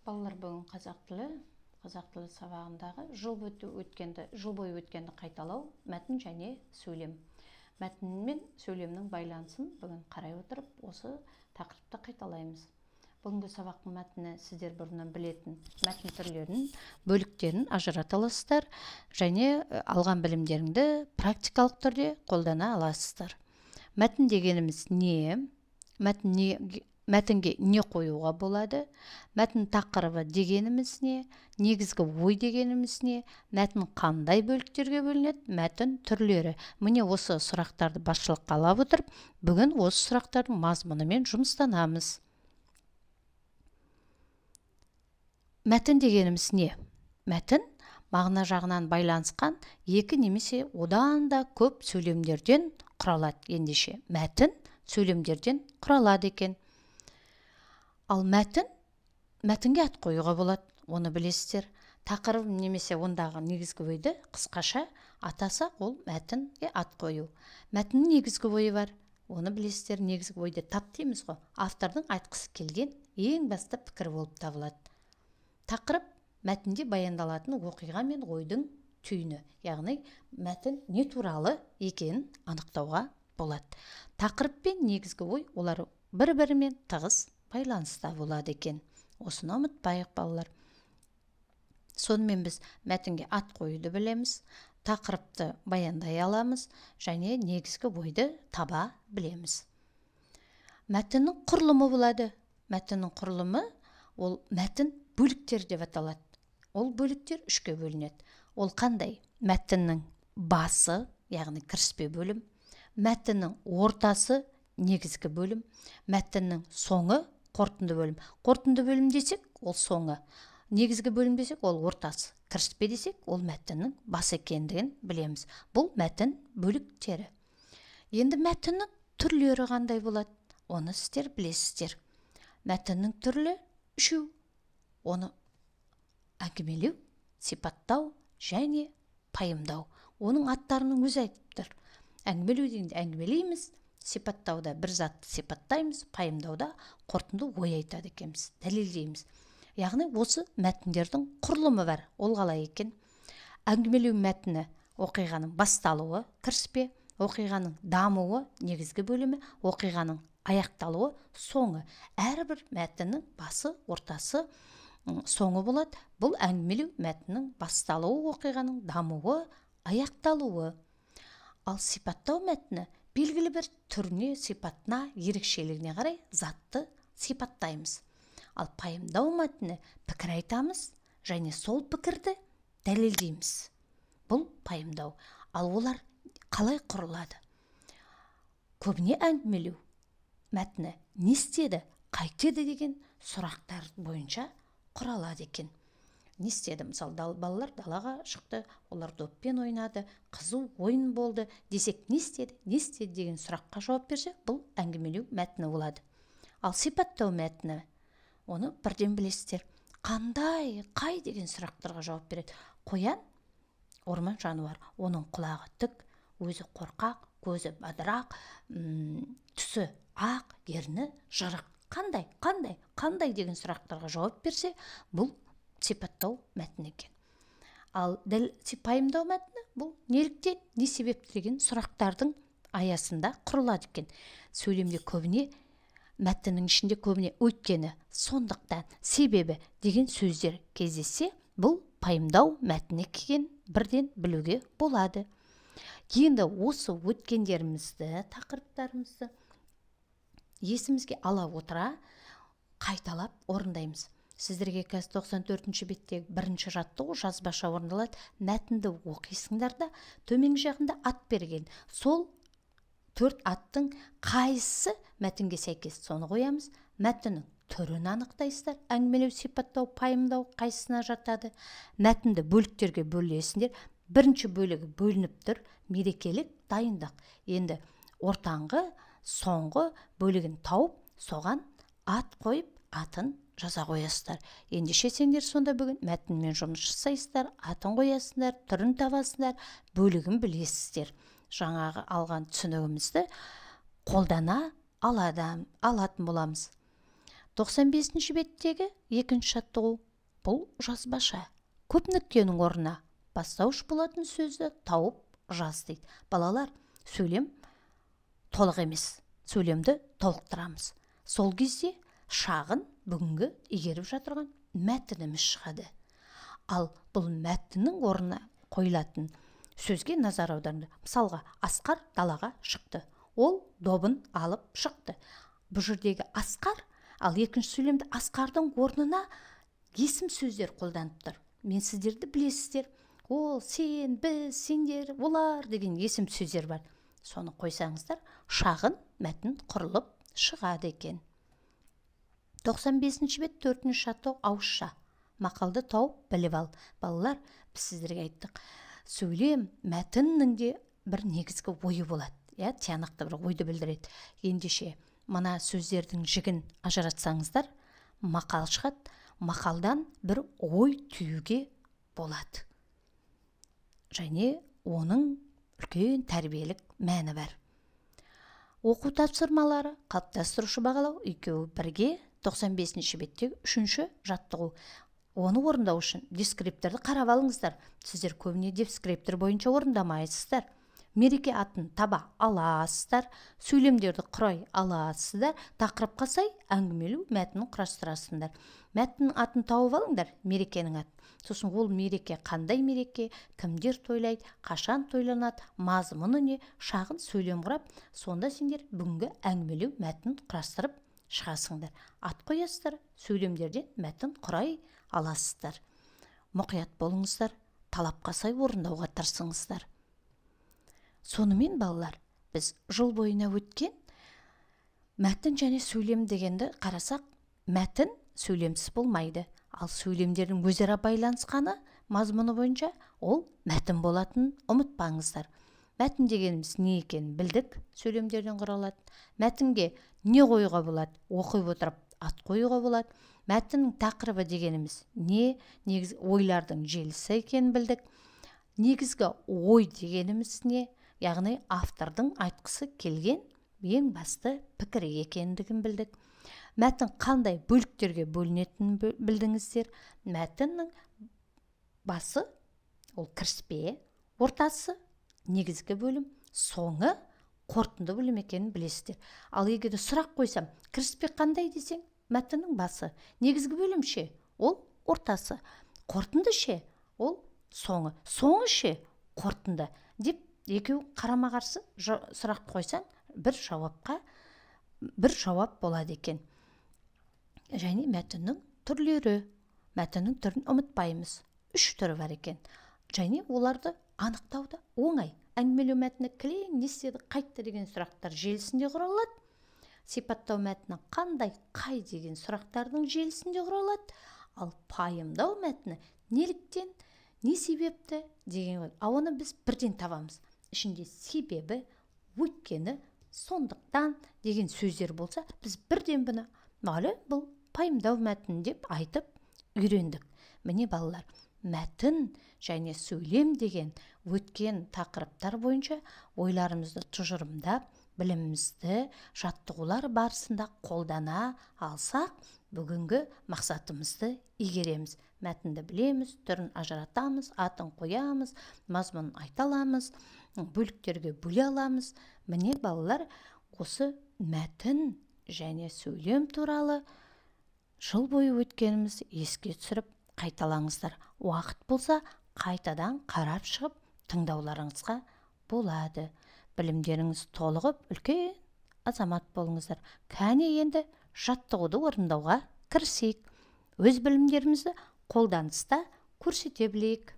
Балалар бүгін қазақ тілі сабағындағы жыл бойы өткенді қайталау, мәтін және сөйлем. Мәтін мен сөйлемнің байланысын бүгін қарай отырып, осы тақырыпты қайталаймыз. Бүгінгі сабақтың мәтіні сіздер бұрыннан білетін мәтін түрлерінің бөліктерін ажырата аласыздар және алған білімдеріңді практикалық түрде қолдана аласыздар. Мәтін дегеніміз не? Мәтінге не қоюға болады? Мәтін тақырыбы дегеніміз не? Негізгі ой дегеніміз не? Мәтін қандай бөліктерге бөлінеді? Мәтін түрлері. Міне осы сұрақтарды басшылыққа ала отырып, бүгін осы сұрақтардың мазмұнымен жұмыстанамыз. Мәтін дегеніміз не? Мәтін мағына жағынан байланысқан екі немесе одан да көп сөйлемдерден құралады. Ендеше мәтін сөйлемдерден құралады екен. Ал мәтінге ат қоюға болады, оны білесіздер. Тақырып немесе ондағы негізгі ойды қысқаша атаса, ол мәтінге ат қою. Мәтіннің негізгі ойы бар, оны білесіздер. Негізгі ойды тап дейміз ғой, автордың айтқысы келген ең басты пікір болып табылады. Тақырып мәтінде баяндалатын оқиға мен ойдың түйіні, яғни мәтін не туралы екенін анықтауға болады. Тақырып пен негізгі ой, олар бір-бірімен тығыз байланыста болады екен. Осыны ұмытпайық, балалар. Сонымен біз мәтінге ат қоюды білеміз, тақырыпты баяндай аламыз және негізгі ойды таба білеміз. Мәтіннің құрылымы болады. Мәтіннің құрылымы, ол мәтін бөліктер деп аталады. Ол бөліктер үшке бөлінеді. Ол қандай? Мәтіннің басы, яғни кіріспе бөлім, мәтіннің ортасы, негізгі бөлім, мәтіннің соңы, қорытынды бөлім. Қорытынды бөлім десек, ол соңы. Негізгі бөлім десек, ол ортасы. Кіріспе десек, ол мәтіннің басы екендігін білеміз. Бұл мәтін бөліктері. Енді мәтіннің түрлері қандай болады? Оны сіздер білесіздер. Мәтіннің түрлі үшеу. Оны әңгімелеу, сипаттау және пайымдау. Оның аттарының өзі айтып тұр. Әңгімелеу дегенде әңгімелейміз, сипаттауда бір затты сипаттаймыз, пайымдауда қорытынды ой айтады екенбіз, дәлелдейміз. Яғни осы мәтіндердің құрылымы бар. Ол қалай екен? Әңгімелеу мәтіні оқиғаның басталуы, кіріспе, оқиғаның дамуы, негізгі бөлімі, оқиғаның аяқталуы, соңы. Әрбір мәтіннің басы, ортасы, соңы болады. Бұл әңгімелеу мәтіннің басталуы, оқиғаның дамуы, аяқталуы. Ал сипаттау мәтіні белгілі бір түріне, сипатына, ерекшелігіне қарай затты сипаттаймыз. Ал пайымдау мәтіні пікір айтамыз және сол пікірді дәлелдейміз. Бұл пайымдау. Ал олар қалай құрылады? Көбіне әңгімелеу мәтіні не істеді, қайтеді деген сұрақтар бойынша құралады екен. Не істеді? Мысалы, балалар далаға шықты, олар доппен ойнады, қызу ойын болды десек, не істеді деген сұраққа жауап берсе, бұл әңгімелеу мәтіні болады. Ал сипаттау мәтіні, оны бірден білесіздер. Қандай, қай деген сұрақтарға жауап береді. Қоян, орман жануар, оның құлағы тік, өзі қорқақ, көзі бадырақ, түсі ақ, ерні жырық. Қандай деген сұрақтарға жауап берсе, бұл сипаттау мәтіні екен. Ал пайымдау мәтіні, бұл неліктен, не себепті деген сұрақтардың аясында құрылады екен. Сөйлемде көбіне, мәтіннің ішінде көбіне өйткені, сондықтан, себебі деген сөздер кездессе, бұл пайымдау мәтіні екенін бірден білуге болады. Енді осы өткендерімізді, тақырыптарымызды есімізге ала отыра қайталап орындаймыз. Сіздерге қазір 94-ші беттегі бірінші жаттығу жазбаша орындалады. Мәтінді оқисыңдар да, төменгі жағында ат берген. Сол 4 аттың қайсысы мәтінге сәйкес, соны қоямыз. Мәтіннің түрін анықтайсыздар. Әңгімелеу, сипаттау, пайымдау қайсысына жатады. Мәтінді бөліктерге бөлесіңдер. Бірінші бөлігі бөлініп тұр, мерекелік дайындық. Енді ортаңғы, соңғы бөлігін тауып, соған ат қойып, атын жаза қоясыздар. Ендеше сендер сонда бүгін мәтінмен жұмыс жасайсыздар, атын қоясыздар, түрін табасыздар, бөлігін білесіздер. Жаңағы алған түсінігімізді қолдана алатын боламыз. 95-ші беттегі екінші жаттығу бұл жазбаша. Көп нүктенің орнына бастауыш болатын сөзді тауып жаз дейді. Балалар, сөйлем толық емес, сөйлемді толықтырамыз. Сол кезде шағын бүгінгі игеріп жатырған мәтініміз шығады. Ал бұл мәтіннің орнына қойылатын сөзге назар аударыңдар. Мысалға, Асқар далаға шықты. Ол добын алып шықты. Бұл жердегі Асқар, ал екінші сөйлемді Асқардың орнына есім сөздер қолданып тұр. Мен сіздерді білесіздер. Ол, сен, біз, сендер, олар деген есім сөздер бар. Соны қойсаңыздар, шағын мәтін құрылып шығады екен. 95-ші бет 4-ші жаттығу ауызша. Мақалды тауып біліп ал. Балалар, біз сіздерге айттық. Сөйлем мәтіннің де бір негізгі ойы болады. Тиянақты бір ойды білдіреді. Ендеше, мына сөздердің жігін ажыратсаңыздар, мақал шығады. Мақалдан бір ой түюге болады. Және оның үлкен тәрбиелік мәні бар. Оқу тапсырмалары, қалыптастырушы бағалау екеуі бірге 95-ші беттегі 3-ші жаттығу. Оны орындау үшін дескрипторды қарап алыңыздар. Сіздер көбіне дескриптор бойынша орындамайсыздар. Мереке атын таба аласыздар, сөйлемдерді құрай аласыздар, тақырыпқа сай әңгімелеу мәтінін құрастырасыңдар. Мәтіннің атын тауып алыңдар, мерекенің атын. Сосын ол мереке қандай мереке, кімдер тойлайды, қашан тойланады, мазмұны не, шағын сөйлем құрап, сонда сендер бүгінгі әңгімелеу мәтінін құрастырып шығасыңдар. Ат қоясыздар, сөйлемдерден мәтін құрай аласыздар. Мұқият болыңыздар, талапқа сай орындауға тырысыңыздар. Сонымен балалар, біз жыл бойына өткен мәтін және сөйлем дегенді қарасақ, мәтін сөйлемсіз болмайды. Ал сөйлемдердің өзара байланысқаны мазмұны бойынша ол мәтін болатынын ұмытпаңыздар. Мәтін дегеніміз не екенін білдік, сөйлемдерден құралады. Мәтінге не қоюға болады? Оқып отырып ат қоюға болады. Мәтіннің тақырыбы дегеніміз не? Негізгі ойлардың желісі екенін білдік. Негізгі ой дегеніміз не? Яғни автордың айтқысы келген ең басты пікірі екендігін білдік. Мәтін қандай бөліктерге бөлінетінін білдіңіздер. Мәтіннің басы, ол кіріспе, ортасы, негізгі бөлім, соңы, қорытынды бөлім екенін білесіздер. Ал егер сұрақ қойсам, кіріспе қандай десең, мәтіннің басы, негізгі бөлім ше, ол ортасы, қорытынды ше, ол соңы, соңы ше, қорытынды деп екеу қарама-қарсы сұрақ қойсаң, бір жауап болады екен. Және мәтіннің түрлері, мәтіннің түрін ұмытпаймыз. 3 түрі бар екен. Және оларды анықтауда оңай. Әңгімелеу мәтіні кілең, не істеді, қайтты деген сұрақтар желісінде құралады. Сипаттау мәтіні қандай, қай деген сұрақтардың желісінде құралады. Ал пайымдау мәтіні неліктен, не себепті деген. Оны біз бірден табамыз. Ішінде себебі, өйткені, сондықтан деген сөздер болса, біз бірден бұны бұл пайымдау мәтін деп айтып үйрендік. Міне балалар, мәтін және сөйлем деген өткен тақырыптар бойынша ойларымызды тұжырымдап, білімімізді жаттығулар барысында қолдана алсақ, бүгінгі мақсатымызды игереміз. Мәтінді білеміз, түрін ажыратамыз, атын қоямыз, мазмұнын айта аламыз, бөліктерге бөле аламыз. Міне балалар, осы мәтін және сөйлем туралы жыл бойы өткеніміз еске түсіріп қайталаңыздар. Уақыт болса, қайтадан қарап шығып тыңдауларыңызға болады. Білімдеріңіз толығып, үлкен азамат болыңыздар. Кәне енді жаттығуды орындауға кірісейік. Өз білімдерімізді қолданыста көрсете білейік.